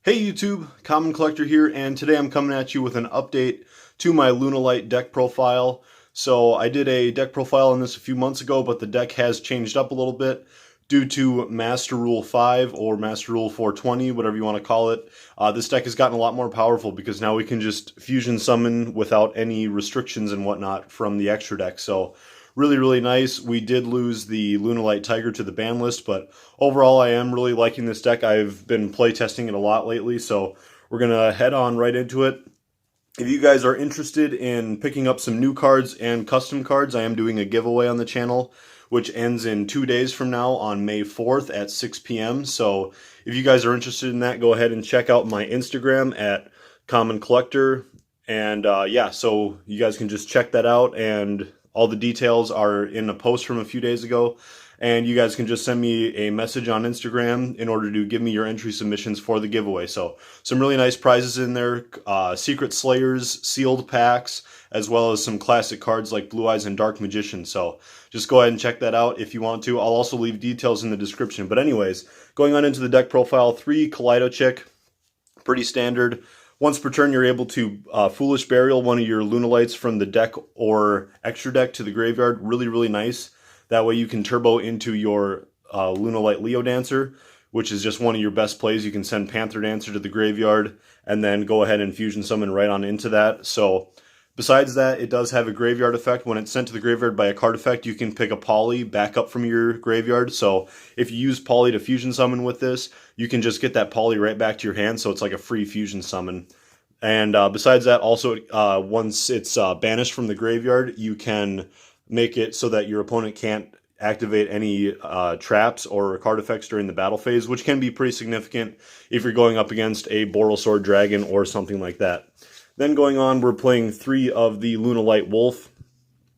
Hey YouTube, Common Collector here, and today I'm coming at you with an update to my Lunalight deck profile. So I did a deck profile on this a few months ago, but the deck has changed up a little bit due to Master Rule 5 or Master Rule 420, whatever you want to call it. This deck has gotten a lot more powerful because now we can just fusion summon without any restrictions and whatnot from the extra deck. So really nice. We did lose the Lunalight Tiger to the ban list, but overall I am really liking this deck. I've been playtesting it a lot lately, so we're going to head on right into it. If you guys are interested in picking up some new cards and custom cards, I am doing a giveaway on the channel, which ends in 2 days from now on May 4th at 6 p.m. So if you guys are interested in that, go ahead and check out my Instagram at Common Collector. And yeah, so you guys can just check that out, and all the details are in a post from a few days ago. And you guys can just send me a message on Instagram in order to give me your entry submissions for the giveaway. So some really nice prizes in there, Secret Slayers, sealed packs, as well as some classic cards like Blue Eyes and Dark Magician. So just go ahead and check that out if you want to. I'll also leave details in the description. But anyways, going on into the deck profile, 3 Kaleido Chick, pretty standard. Once per turn, you're able to Foolish Burial one of your Lunalights from the deck or extra deck to the graveyard. Really nice. That way you can turbo into your Lunalight Leo Dancer, which is just one of your best plays. You can send Panther Dancer to the graveyard and then go ahead and fusion summon right on into that. So besides that, it does have a graveyard effect. When it's sent to the graveyard by a card effect, you can pick a Poly back up from your graveyard. So if you use Poly to fusion summon with this, you can just get that Poly right back to your hand, so it's like a free fusion summon. And besides that, also, once it's banished from the graveyard, you can make it so that your opponent can't activate any traps or card effects during the battle phase, which can be pretty significant if you're going up against a Borrelsword Dragon or something like that. Then going on, we're playing 3 of the Lunalight Wolf.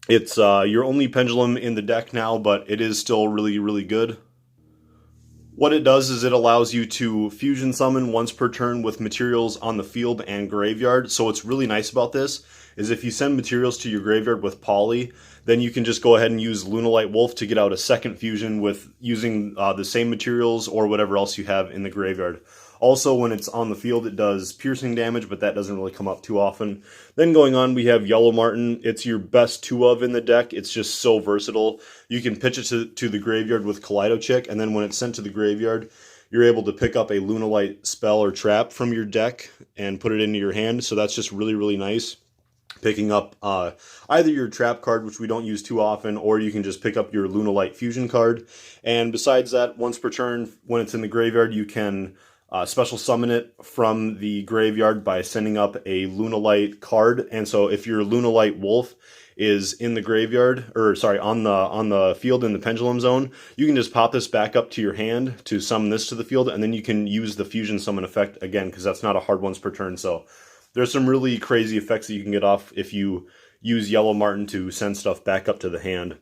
It's your only pendulum in the deck now, but it is still really good. What it does is it allows you to fusion summon once per turn with materials on the field and graveyard. So what's really nice about this is if you send materials to your graveyard with Poly, then you can just go ahead and use Lunalight Wolf to get out a second fusion with using the same materials or whatever else you have in the graveyard. Also, when it's on the field, it does piercing damage, but that doesn't really come up too often. Then going on, we have Yellow Marten. It's your best 2 of in the deck. It's just so versatile. You can pitch it to the graveyard with Kaleido Chick, and then when it's sent to the graveyard, you're able to pick up a Lunalight spell or trap from your deck and put it into your hand. So that's just really nice. Picking up either your trap card, which we don't use too often, or you can just pick up your Lunalight fusion card. And besides that, once per turn, when it's in the graveyard, you can special summon it from the graveyard by sending up a Lunalight card. And so if your Lunalight Wolf is in the graveyard, or sorry, on the field in the pendulum zone, you can just pop this back up to your hand to summon this to the field, and then you can use the fusion summon effect again, because that's not a hard once per turn. So there's some really crazy effects that you can get off if you use Yellow Marten to send stuff back up to the hand.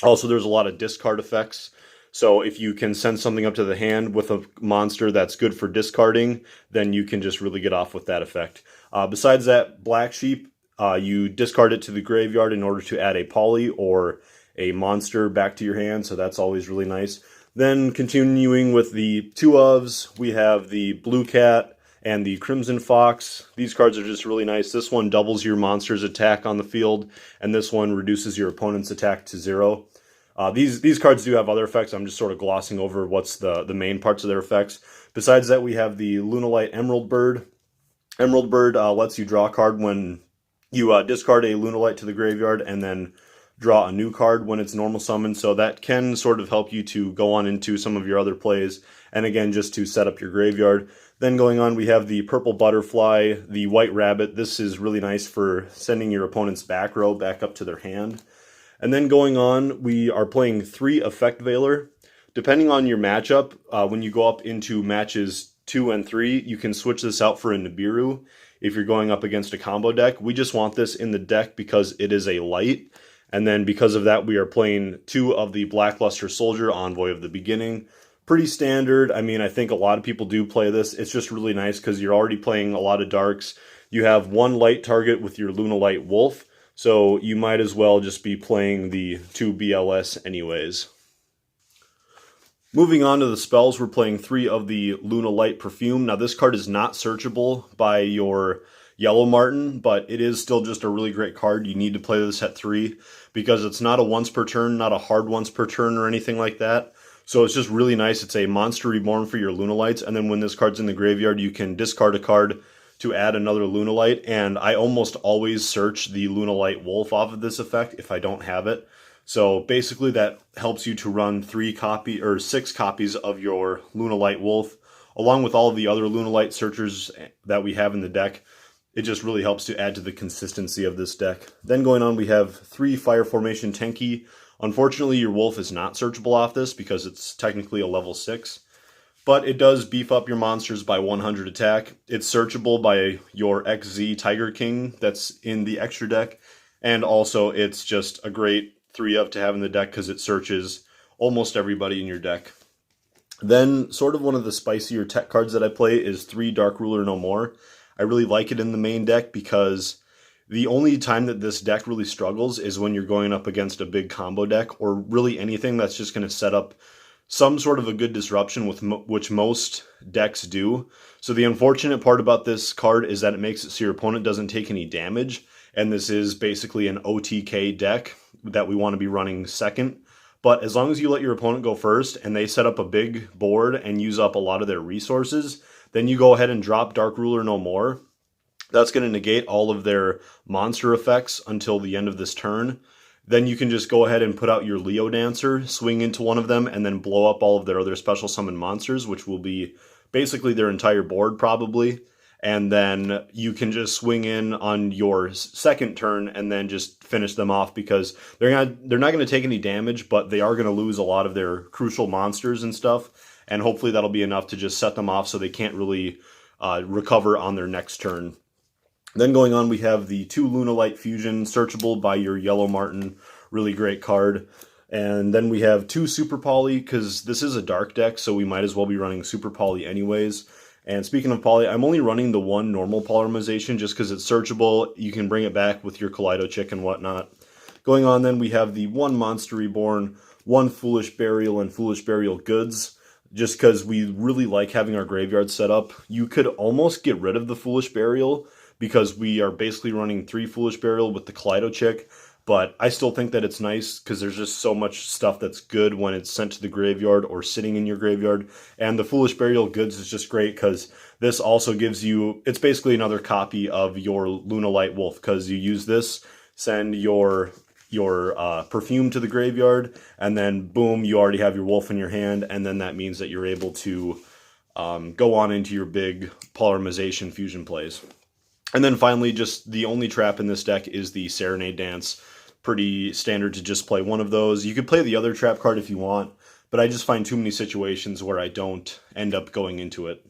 Also, there's a lot of discard effects. So if you can send something up to the hand with a monster that's good for discarding, then you can just really get off with that effect. Besides that, Black Sheep, you discard it to the graveyard in order to add a Poly or a monster back to your hand, so that's always really nice. Then continuing with the 2 ofs, we have the Blue Cat and the Crimson Fox. These cards are just really nice. This one doubles your monster's attack on the field, and this one reduces your opponent's attack to 0. These cards do have other effects. I'm just sort of glossing over what's the main parts of their effects. Besides that, we have the Lunalight Emerald Bird. Emerald Bird lets you draw a card when you discard a Lunalight to the graveyard and then draw a new card when it's normal summon. So that can sort of help you to go on into some of your other plays, and again, just to set up your graveyard. Then going on, we have the Purple Butterfly, the White Rabbit. This is really nice for sending your opponent's back row back up to their hand. And then going on, we are playing 3 Effect Veiler. Depending on your matchup, when you go up into matches 2 and 3, you can switch this out for a Nibiru if you're going up against a combo deck. We just want this in the deck because it is a light. And then because of that, we are playing 2 of the Blackluster Soldier, Envoy of the Beginning. Pretty standard. I mean, I think a lot of people do play this. It's just really nice because you're already playing a lot of darks. You have 1 light target with your Lunalight Wolf. So you might as well just be playing the 2 BLS anyways. Moving on to the spells, we're playing 3 of the Lunalight Perfume. Now this card is not searchable by your Yellow Martin, but it is still just a really great card. You need to play this at 3 because it's not a once per turn, not a hard once per turn or anything like that. So it's just really nice. It's a Monster Reborn for your Lunalights, and then when this card's in the graveyard, you can discard a card to add another Lunalight, and I almost always search the Lunalight Wolf off of this effect if I don't have it. So basically that helps you to run 6 copies of your Lunalight Wolf, along with all of the other Lunalight searchers that we have in the deck. It just really helps to add to the consistency of this deck. Then going on, we have 3 Fire Formation Tenki. Unfortunately, your Wolf is not searchable off this because it's technically a level 6. But it does beef up your monsters by 100 attack. It's searchable by your XZ Tiger King that's in the extra deck. And also, it's just a great 3-up to have in the deck because it searches almost everybody in your deck. Then, sort of one of the spicier tech cards that I play is 3 Dark Ruler No More. I really like it in the main deck because the only time that this deck really struggles is when you're going up against a big combo deck, or really anything that's just going to set up some sort of a good disruption, which most decks do. So the unfortunate part about this card is that it makes it so your opponent doesn't take any damage, and this is basically an OTK deck that we want to be running second. But as long as you let your opponent go first and they set up a big board and use up a lot of their resources, then you go ahead and drop Dark Ruler No More. That's going to negate all of their monster effects until the end of this turn. Then you can just go ahead and put out your Leo Dancer, swing into one of them, and then blow up all of their other special summon monsters, which will be basically their entire board probably. And then you can just swing in on your second turn and then just finish them off because they're not going to take any damage, but they are going to lose a lot of their crucial monsters and stuff. And hopefully that'll be enough to just set them off so they can't really recover on their next turn. Then going on, we have the 2 Lunalight Fusion, searchable by your Yellow Martin. Really great card. And then we have 2 Super Poly, because this is a dark deck, so we might as well be running Super Poly anyways. And speaking of Poly, I'm only running the 1 normal polymerization just because it's searchable. You can bring it back with your Kaleido Chick and whatnot. Going on then, we have the 1 Monster Reborn, 1 Foolish Burial, and Foolish Burial Goods. Just because we really like having our graveyard set up. You could almost get rid of the Foolish Burial, because we are basically running 3 Foolish Burial with the Kaleido Chick, but I still think that it's nice because there's just so much stuff that's good when it's sent to the graveyard or sitting in your graveyard, and the Foolish Burial Goods is just great because this also gives you, it's basically another copy of your Lunalight Wolf, because you use this, send your perfume to the graveyard, and then boom, you already have your wolf in your hand, and then that means that you're able to go on into your big polymerization fusion plays. And then finally, just the only trap in this deck is the Serenade Dance. Pretty standard to just play one of those. You could play the other trap card if you want, but I just find too many situations where I don't end up going into it.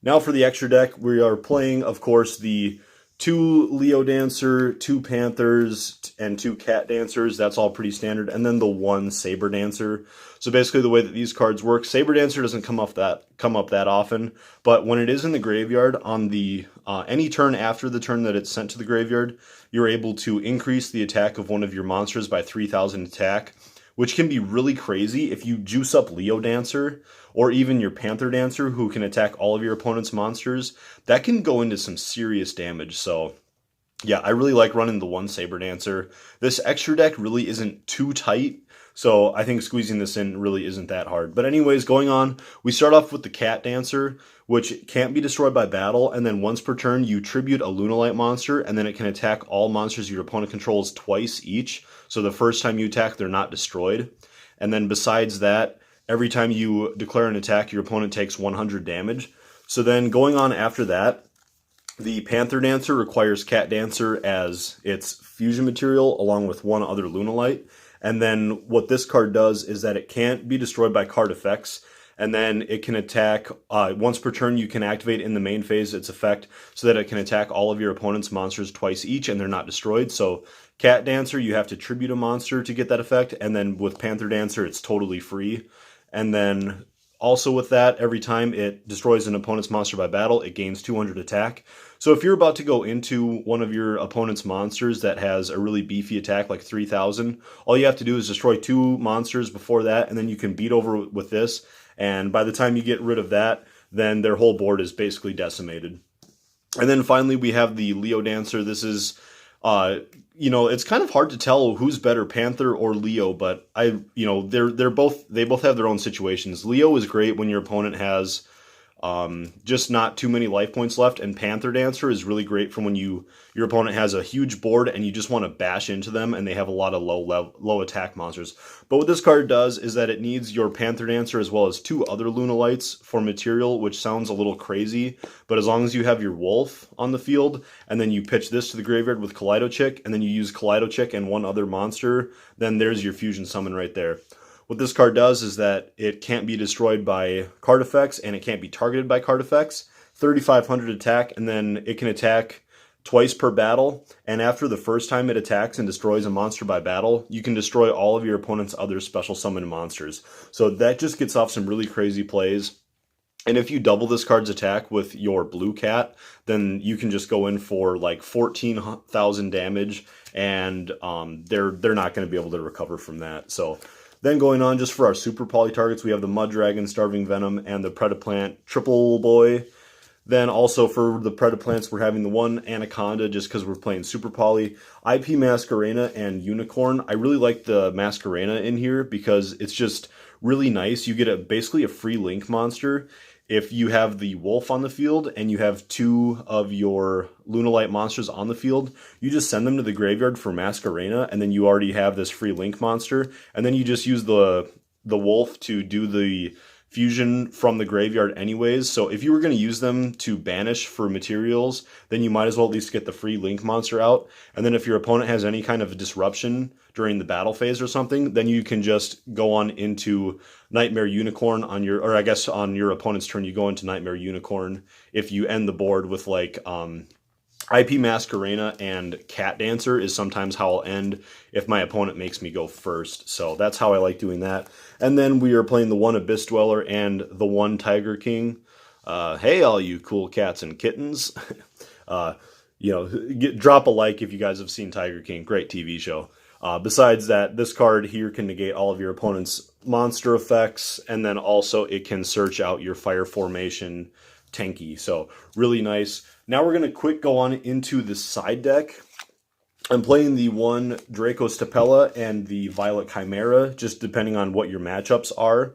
Now for the extra deck, we are playing, of course, the 2 Leo Dancer, 2 Panthers, and 2 Cat Dancers. That's all pretty standard. And then the 1 Saber Dancer. So basically the way that these cards work, Saber Dancer doesn't come up that often, but when it is in the graveyard on the any turn after the turn that it's sent to the graveyard, you're able to increase the attack of one of your monsters by 3,000 attack, which can be really crazy if you juice up Leo Dancer or even your Panther Dancer, who can attack all of your opponent's monsters. That can go into some serious damage. So yeah, I really like running the 1 Saber Dancer. This extra deck really isn't too tight, so I think squeezing this in really isn't that hard. But anyways, going on, we start off with the Cat Dancer, which can't be destroyed by battle, and then once per turn, you tribute a Lunalight monster, and then it can attack all monsters your opponent controls twice each. So the first time you attack, they're not destroyed. And then besides that, every time you declare an attack, your opponent takes 100 damage. So then going on after that, the Panther Dancer requires Cat Dancer as its fusion material, along with 1 other Lunalight. And then what this card does is that it can't be destroyed by card effects, and then it can attack, once per turn you can activate in the main phase its effect so that it can attack all of your opponent's monsters twice each and they're not destroyed. So Cat Dancer, you have to tribute a monster to get that effect, and then with Panther Dancer it's totally free. And then Also with that, every time it destroys an opponent's monster by battle, it gains 200 attack. So if you're about to go into one of your opponent's monsters that has a really beefy attack like 3000, all you have to do is destroy 2 monsters before that, and then you can beat over with this. And by the time you get rid of that, then their whole board is basically decimated. And then finally we have the Leo Dancer. This is, it's kind of hard to tell who's better, Panther or Leo, but they both have their own situations. Leo is great when your opponent has just not too many life points left, and Panther Dancer is really great from when your opponent has a huge board and you just want to bash into them and they have a lot of low attack monsters. But what this card does is that it needs your Panther Dancer as well as 2 other Lunalights for material, which sounds a little crazy, but as long as you have your Wolf on the field and then you pitch this to the graveyard with Keto Chick and then you use Keto Chick and 1 other monster, then there's your fusion summon right there. What this card does is that it can't be destroyed by card effects and it can't be targeted by card effects. 3,500 attack, and then it can attack twice per battle. And after the first time it attacks and destroys a monster by battle, you can destroy all of your opponent's other special summon monsters. So that just gets off some really crazy plays. And if you double this card's attack with your blue cat, then you can just go in for like 14,000 damage, and they're not going to be able to recover from that. So then going on, just for our super poly targets, we have the Mud Dragon, Starving Venom, and the Predaplant Triple Boy. Then also for the Predaplants, we're having the 1 Anaconda, just because we're playing super poly. IP Masquerena and Unicorn. I really like the Masquerena in here because it's just really nice. You get basically a free link monster if you have the Wolf on the field and you have 2 of your Lunalight monsters on the field. You just send them to the graveyard for Masquerena, and then you already have this free link monster, and then you just use the Wolf to do the fusion from the graveyard anyways. So if you were going to use them to banish for materials, then you might as well at least get the free link monster out. And then if your opponent has any kind of disruption during the battle phase or something, then you can just go on into Nightmare Unicorn on your opponent's turn. You go into Nightmare Unicorn if you end the board with like IP Masquerena and Cat Dancer is sometimes how I'll end if my opponent makes me go first. So that's how I like doing that. And then we are playing the 1 Abyss Dweller and the 1 Tiger King. Hey, all you cool cats and kittens. Drop a like if you guys have seen Tiger King. Great TV show. Besides that, this card here can negate all of your opponent's monster effects, and then also it can search out your Fire Formation tanky. So really nice. Now we're going to go on into the side deck. I'm playing the 1 Draco Stapella and the Violet Chimera, just depending on what your matchups are.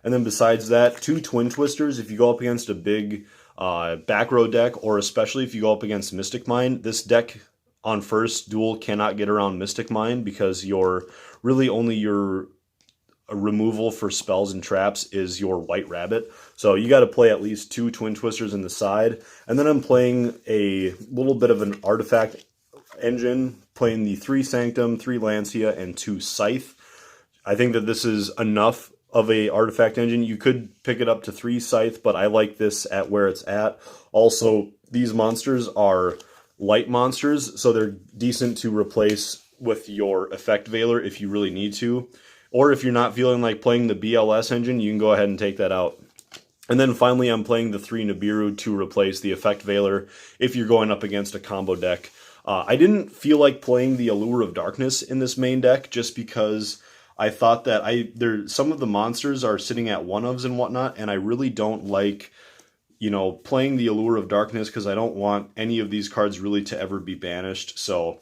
And then besides that, 2 Twin Twisters. If you go up against a big back row deck, or especially if you go up against Mystic Mine, this deck on first duel cannot get around Mystic Mine because your removal for spells and traps is your White Rabbit. So you got to play at least 2 Twin Twisters in the side. And then I'm playing a little bit of an artifact engine, playing the 3 Sanctum, 3 Lancia, and 2 Scythe. I think that this is enough of a artifact engine. You could pick it up to 3 Scythe, but I like this at where it's at. Also, these monsters are light monsters, so they're decent to replace with your Effect Veiler if you really need to. Or if you're not feeling like playing the BLS engine, you can go ahead and take that out. And then finally, I'm playing the 3 Nibiru to replace the Effect Veiler if you're going up against a combo deck. I didn't feel like playing the Allure of Darkness in this main deck just because I thought that some of the monsters are sitting at 1-ofs and whatnot, and I really don't like playing the Allure of Darkness because I don't want any of these cards really to ever be banished. So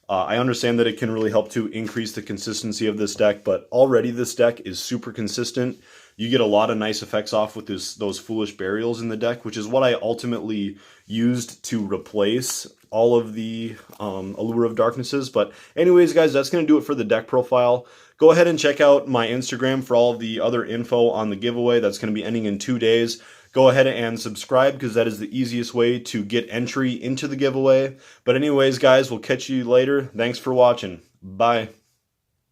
I understand that it can really help to increase the consistency of this deck, but already this deck is super consistent. You get a lot of nice effects off with those Foolish Burials in the deck, which is what I ultimately used to replace all of the Allure of Darknesses. But anyways, guys, that's going to do it for the deck profile. Go ahead and check out my Instagram for all of the other info on the giveaway. That's going to be ending in 2 days. Go ahead and subscribe because that is the easiest way to get entry into the giveaway. But anyways, guys, we'll catch you later. Thanks for watching. Bye.